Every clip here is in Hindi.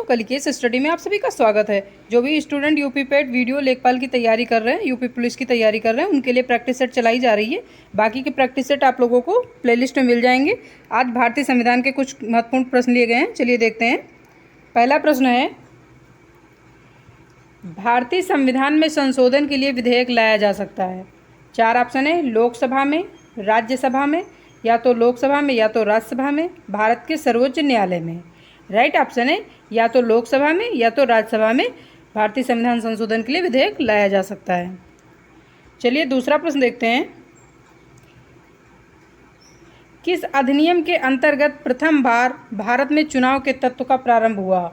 कल की इस स्टडी में आप सभी का स्वागत है। जो भी स्टूडेंट यूपी पेट वीडियो लेखपाल की तैयारी कर रहे हैं, यूपी पुलिस की तैयारी कर रहे हैं, उनके लिए प्रैक्टिस सेट चलाई जा रही है। बाकी के प्रैक्टिस सेट आप लोगों को प्लेलिस्ट में मिल जाएंगे। आज भारतीय संविधान के कुछ महत्वपूर्ण प्रश्न लिए गए हैं, चलिए देखते हैं। पहला प्रश्न है, भारतीय संविधान में संशोधन के लिए विधेयक लाया जा सकता है। 4 ऑप्शन है, लोकसभा में, राज्यसभा में, या तो लोकसभा में या तो राज्यसभा में, भारत के सर्वोच्च न्यायालय में। राइट ऑप्शन है, या तो लोकसभा में या तो राज्यसभा में भारतीय संविधान संशोधन के लिए विधेयक लाया जा सकता है। चलिए दूसरा प्रश्न देखते हैं। किस अधिनियम के अंतर्गत प्रथम बार भारत में चुनाव के तत्व का प्रारंभ हुआ?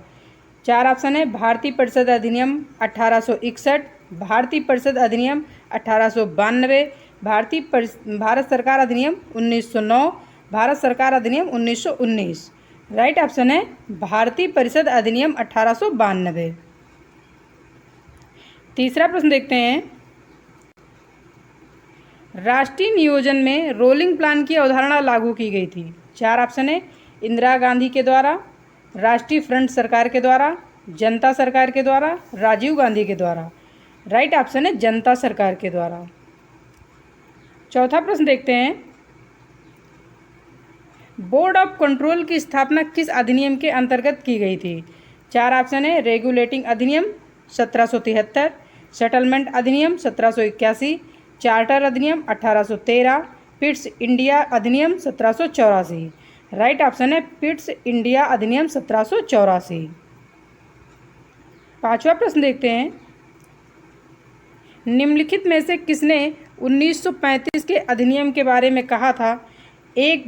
4 ऑप्शन है, भारतीय परिषद अधिनियम 1861, भारतीय परिषद अधिनियम 1892, भारत सरकार अधिनियम 1909, भारत सरकार अधिनियम 1919। राइट ऑप्शन है, भारतीय परिषद अधिनियम 1892। तीसरा प्रश्न देखते हैं। राष्ट्रीय नियोजन में रोलिंग प्लान की अवधारणा लागू की गई थी। 4 ऑप्शन है, इंदिरा गांधी के द्वारा, राष्ट्रीय फ्रंट सरकार के द्वारा, जनता सरकार के द्वारा, राजीव गांधी के द्वारा। राइट ऑप्शन है, जनता सरकार के द्वारा। चौथा प्रश्न देखते हैं। बोर्ड ऑफ कंट्रोल की स्थापना किस अधिनियम के अंतर्गत की गई थी? 4 ऑप्शन है, रेगुलेटिंग अधिनियम 1773, सेटलमेंट अधिनियम 1781, चार्टर अधिनियम 1813, पिट्स इंडिया अधिनियम 1784। राइट ऑप्शन है, पिट्स इंडिया अधिनियम 1784। पांचवा प्रश्न देखते हैं। निम्नलिखित में से किसने 1935 के अधिनियम के बारे में कहा था? एक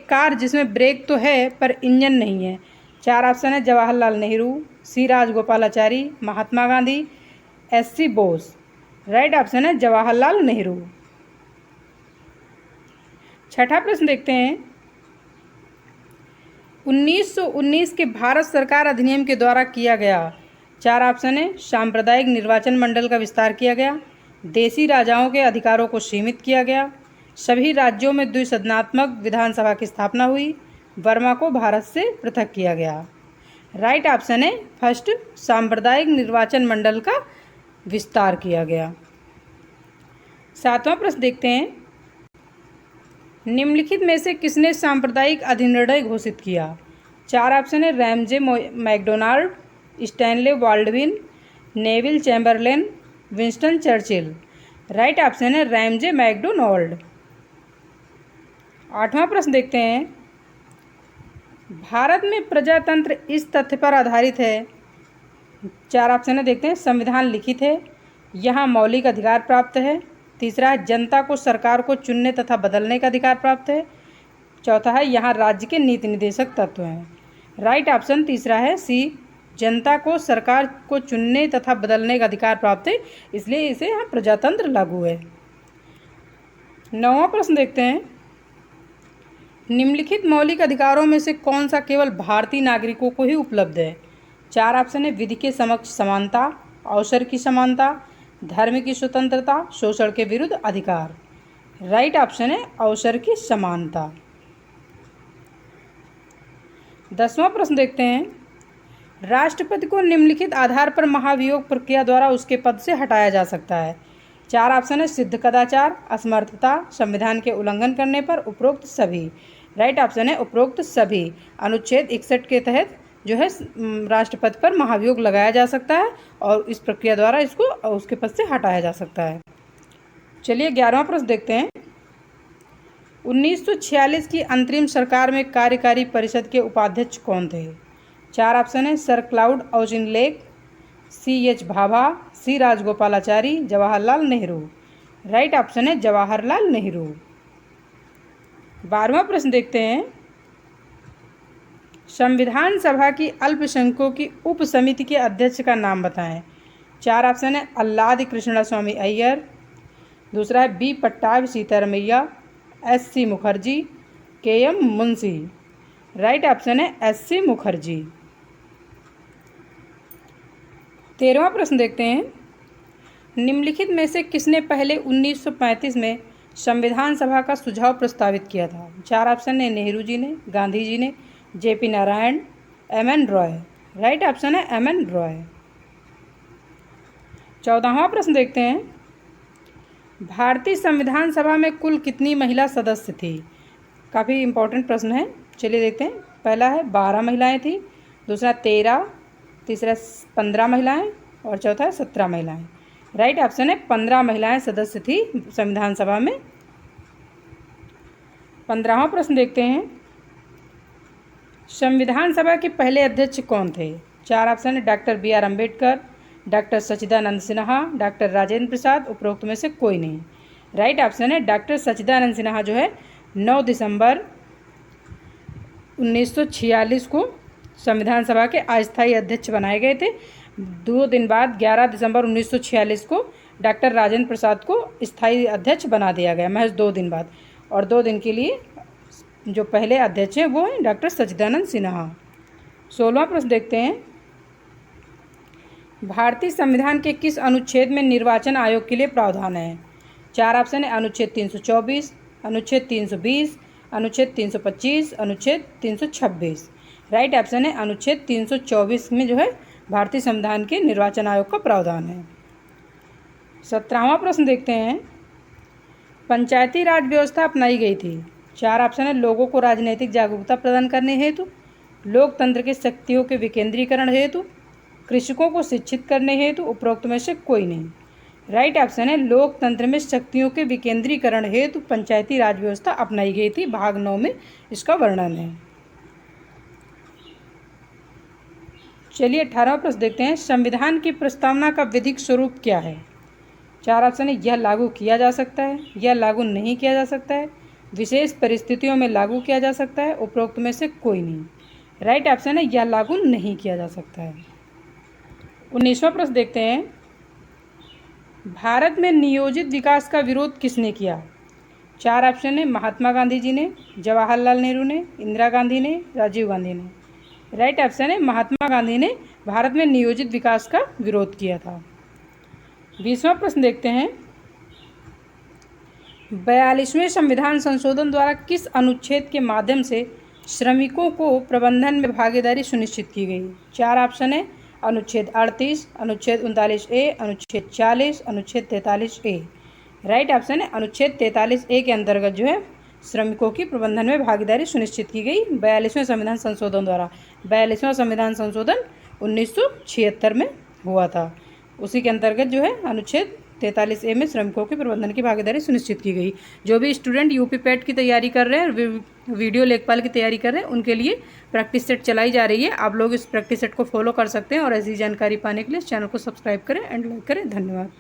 कार जिसमें ब्रेक तो है पर इंजन नहीं है। 4 ऑप्शन है, Jawaharlal Nehru, C Rajagopalachari, Mahatma Gandhi, S C. Bose. Right option है, जवाहरलाल नेहरू। छठा प्रश्न देखते हैं। 1919 के भारत सरकार अधिनियम के द्वारा किया गया। 4 ऑप्शन है, सांप्रदायिक निर्वाचन मंडल का विस्तार किया गया, देशी राजाओं के अधिकारों को सीमित किया गया, सभी राज्यों में द्विसदनात्मक विधानसभा की स्थापना हुई, वर्मा को भारत से पृथक किया गया। राइट ऑप्शन है, फर्स्ट, सांप्रदायिक निर्वाचन मंडल का विस्तार किया गया। सातवां प्रश्न देखते हैं। निम्नलिखित में से किसने सांप्रदायिक अधिनिर्णय घोषित किया? 4 ऑप्शन है, Ramsay MacDonald, Stanley Baldwin, Neville Chamberlain, Winston Churchill. Right option है, रैमजे मैकडोनाल्ड। आठवां प्रश्न देखते हैं। भारत में प्रजातंत्र इस तथ्य पर आधारित है। 4 ऑप्शन है, देखते हैं। संविधान लिखित है, यहाँ मौलिक अधिकार प्राप्त है, तीसरा है, जनता को सरकार को चुनने तथा बदलने का अधिकार प्राप्त है, चौथा है, यहाँ राज्य के नीति निर्देशक तत्व हैं। राइट ऑप्शन तीसरा है, सी, जनता को सरकार को चुनने तथा बदलने का अधिकार प्राप्त है, इसलिए इसे यहाँ प्रजातंत्र लागू है। 9वां प्रश्न देखते हैं। निम्नलिखित मौलिक अधिकारों में से कौन सा केवल भारतीय नागरिकों को ही उपलब्ध है? 4 ऑप्शन है, विधि के समक्ष समानता, अवसर की समानता, धर्म की स्वतंत्रता, शोषण के विरुद्ध अधिकार। राइट ऑप्शन है, अवसर की समानता। 10वां प्रश्न देखते हैं। राष्ट्रपति को निम्नलिखित आधार पर महाभियोग प्रक्रिया द्वारा उसके पद से हटाया जा सकता है। 4 ऑप्शन है, सिद्ध कदाचार, असमर्थता, संविधान के उल्लंघन करने पर, उपरोक्त सभी। राइट ऑप्शन है, उपरोक्त सभी। अनुच्छेद 61 के तहत जो है राष्ट्रपति पर महाभियोग लगाया जा सकता है और इस प्रक्रिया द्वारा इसको उसके पद से हटाया जा सकता है। चलिए 11वां प्रश्न देखते हैं। 1946 की अंतरिम सरकार में कार्यकारी परिषद के उपाध्यक्ष कौन थे? 4 ऑप्शन है, sir Claude Auchinleck, C.H. Bhabha, C Rajagopalachari, Jawaharlal Nehru. Right option है, जवाहरलाल नेहरू। 12वां प्रश्न देखते हैं। संविधान सभा की अल्पसंख्यकों की उप समिति के अध्यक्ष का नाम बताएं। 4 ऑप्शन है, अल्लाद कृष्णा स्वामी अय्यर, दूसरा है, B Pattabhi Sitaramayya, S.C. Mukherjee, K.M. Munshi. Right option है, S.C. मुखर्जी। 13वां प्रश्न देखते हैं। निम्नलिखित में से किसने पहले 1935 में संविधान सभा का सुझाव प्रस्तावित किया था? 4 ऑप्शन है, नेहरू जी ने, गांधी जी ने, J.P. Narayan, M.N.. Roy. Right option है एम.एन. रॉय। 14वां प्रश्न देखते हैं, भारतीय संविधान सभा में कुल कितनी महिला सदस्य थी? काफ़ी इम्पोर्टेंट प्रश्न है, चलिए देखते हैं। पहला है 12 महिलाएं थी, दूसरा 13, तीसरा 15 महिलाएं और चौथा 17 महिलाएं। राइट ऑप्शन है 15 महिलाएं सदस्य थी संविधान सभा में। 15वां प्रश्न देखते हैं, संविधान सभा के पहले अध्यक्ष कौन थे? 4 ऑप्शन है, डॉक्टर बी.आर. अम्बेडकर, डॉक्टर सच्चिदानंद सिन्हा, डॉक्टर राजेंद्र प्रसाद, उपरोक्त में से कोई नहीं। राइट ऑप्शन है डॉक्टर सच्चिदानंद सिन्हा जो है 9 दिसंबर 1946 को संविधान सभा के अस्थायी अध्यक्ष बनाए गए थे। 2 दिन बाद 11 दिसंबर 1946 को डॉक्टर राजेंद्र प्रसाद को स्थायी अध्यक्ष बना दिया गया, महज 2 दिन बाद। और 2 दिन के लिए जो पहले अध्यक्ष हैं वो हैं डॉक्टर सच्चिदानंद सिन्हा। 16वां प्रश्न देखते हैं, भारतीय संविधान के किस अनुच्छेद में निर्वाचन आयोग के लिए प्रावधान है? 4 ऑप्शन है, अनुच्छेद 324, अनुच्छेद 320, अनुच्छेद 325, अनुच्छेद 326। राइट ऑप्शन है अनुच्छेद 324 में जो है भारतीय संविधान के निर्वाचन आयोग का प्रावधान है। 17वां प्रश्न देखते हैं, पंचायती राज व्यवस्था अपनाई गई थी। 4 ऑप्शन है, लोगों को राजनीतिक जागरूकता प्रदान करने हेतु, लोकतंत्र के शक्तियों के विकेंद्रीकरण हेतु, कृषकों को शिक्षित करने हेतु, उपरोक्त में से कोई नहीं। राइट ऑप्शन है लोकतंत्र में शक्तियों के विकेंद्रीकरण हेतु पंचायती राज व्यवस्था अपनाई गई थी। भाग 9 में इसका वर्णन है। चलिए 18वां प्रश्न देखते हैं, संविधान की प्रस्तावना का विधिक स्वरूप क्या है? 4 ऑप्शन है, यह लागू किया जा सकता है, यह लागू नहीं किया जा सकता है, विशेष परिस्थितियों में लागू किया जा सकता है, उपरोक्त में से कोई नहीं। राइट ऑप्शन है यह लागू नहीं किया जा सकता है। 19वां प्रश्न देखते हैं, भारत में नियोजित विकास का विरोध किसने किया? 4 ऑप्शन है, महात्मा गांधी जी ने, जवाहरलाल नेहरू ने, इंदिरा गांधी ने, राजीव गांधी ने। राइट ऑप्शन है महात्मा गांधी ने भारत में नियोजित विकास का विरोध किया था। 20वां प्रश्न देखते हैं, 42वें संविधान संशोधन द्वारा किस अनुच्छेद के माध्यम से श्रमिकों को प्रबंधन में भागीदारी सुनिश्चित की गई? 4 ऑप्शन है, अनुच्छेद 38, अनुच्छेद 39A, अनुच्छेद 40, अनुच्छेद 43A। राइट ऑप्शन है अनुच्छेद 43A के अंतर्गत जो है श्रमिकों की प्रबंधन में भागीदारी सुनिश्चित की गई 42वें संविधान संशोधन द्वारा। 42वां संविधान संशोधन 1976 में हुआ था, उसी के अंतर्गत जो है अनुच्छेद 43A में श्रमिकों के प्रबंधन की भागीदारी सुनिश्चित की गई। जो भी स्टूडेंट यूपी पेट की तैयारी कर रहे हैं, वीडियो लेखपाल की तैयारी कर रहे हैं, उनके लिए प्रैक्टिस सेट चलाई जा रही है। आप लोग इस प्रैक्टिस सेट को फॉलो कर सकते हैं और ऐसी जानकारी पाने के लिए इस चैनल को सब्सक्राइब करें एंड लाइक करें। धन्यवाद।